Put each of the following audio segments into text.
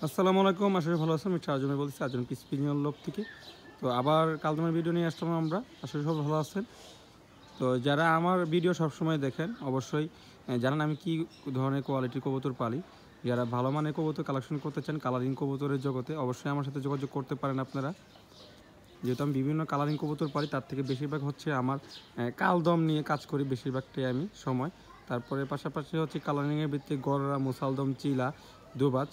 আসসালামু আলাইকুম, আশা করি ভালো আছেন। আমি চারজনে বলছি, চারজন পিসপিনিয়র লোক থেকে। তো আবার কালদমের ভিডিও নিয়ে আসলাম আমরা, আশা করি সব ভালো আছেন। তো যারা আমার ভিডিও সবসময় দেখেন অবশ্যই জানেন আমি কি ধরনের কোয়ালিটির কবুতর পালি। যারা ভালো মানের কবুতর কালেকশন করতে চান কালারিং কবুতরের জগতে, অবশ্যই আমার সাথে যোগাযোগ করতে পারেন আপনারা। যেহেতু আমি বিভিন্ন কালারিং কবুতর পালি, তার থেকে বেশিরভাগ হচ্ছে আমার কালদম নিয়ে কাজ করি বেশিরভাগটাই আমি সময়। তারপরে পাশাপাশি হচ্ছে কালারিংয়ের ভিত্তিতে গররা, মুসালদম, চিলা, দুবাজ,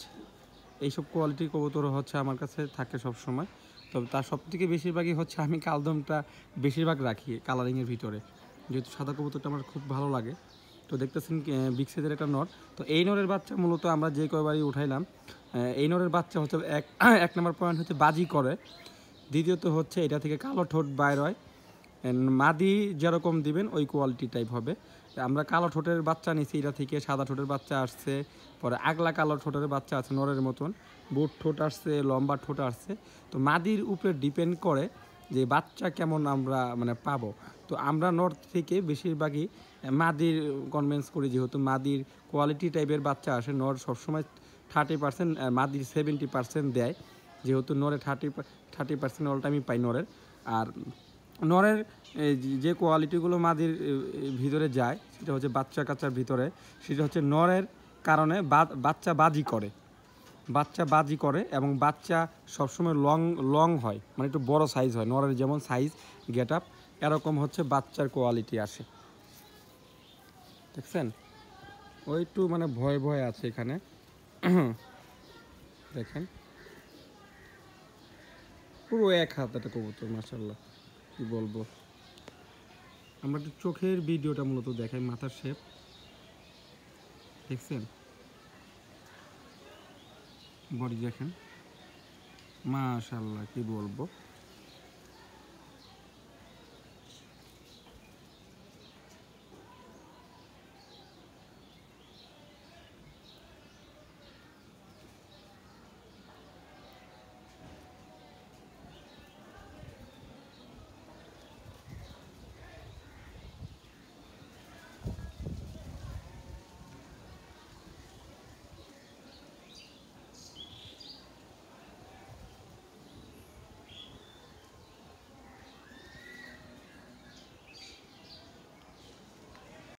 এইসব কোয়ালিটির কবুতরও হচ্ছে আমার কাছে থাকে সব সময়। তবে তার সব থেকে বেশিরভাগই হচ্ছে আমি কালদমটা বেশিরভাগ রাখি কালারিংয়ের ভিতরে, যেহেতু সাদা কবুতরটা আমার খুব ভালো লাগে। তো দেখতেছেন বিগ সাইজের একটা নর। তো এই নরের বাচ্চা মূলত আমরা যে কয়বারই উঠাইলাম, এই নরের বাচ্চা হচ্ছে এক নম্বর পয়েন্ট হচ্ছে বাজি করে। দ্বিতীয়ত হচ্ছে এটা থেকে কালো ঠোঁট বাইর হয়। মাদি যেরকম দিবেন ওই কোয়ালিটি টাইপ হবে। আমরা কালো ঠোঁটের বাচ্চা নিছি, এটা থেকে সাদা ঠোঁটের বাচ্চা আসছে, পরে আগলা কালো ঠোঁটের বাচ্চা আছে নরের মতন, বুট ঠোঁট আসছে, লম্বা ঠোঁট আসছে। তো মাদির উপরে ডিপেন্ড করে যে বাচ্চা কেমন আমরা মানে পাবো। তো আমরা নর্থ থেকে বেশিরভাগই মাদির কনভেন্স করি, যেহেতু মাদির কোয়ালিটি টাইপের বাচ্চা আসে। নর সবসময় 30%, মাদির 70% দেয়, যেহেতু নরে 30% অল টাইমই পাই নরের। আর নরের যে কোয়ালিটিগুলো মাদির ভিতরে যায় সেটা হচ্ছে বাচ্চা কাচ্চার ভিতরে, সেটা হচ্ছে নরের কারণে বাচ্চা বাজি করে এবং বাচ্চা সবসময় লং লং হয়, মানে একটু বড় সাইজ হয়। নরের যেমন সাইজ গেট আপ, এরকম হচ্ছে বাচ্চার কোয়ালিটি আসে। দেখছেন ওই একটু মানে ভয় ভয় আছে এখানে। দেখেন পুরো এক হাত একটা কবুতর, মাশাআল্লাহ কি বলবো। আমরা একটু চোখের ভিডিওটা মূলত দেখাই, মাথার শেপ দেখছেন, বডি দেখেন, মাশাআল্লাহ কি বলবো।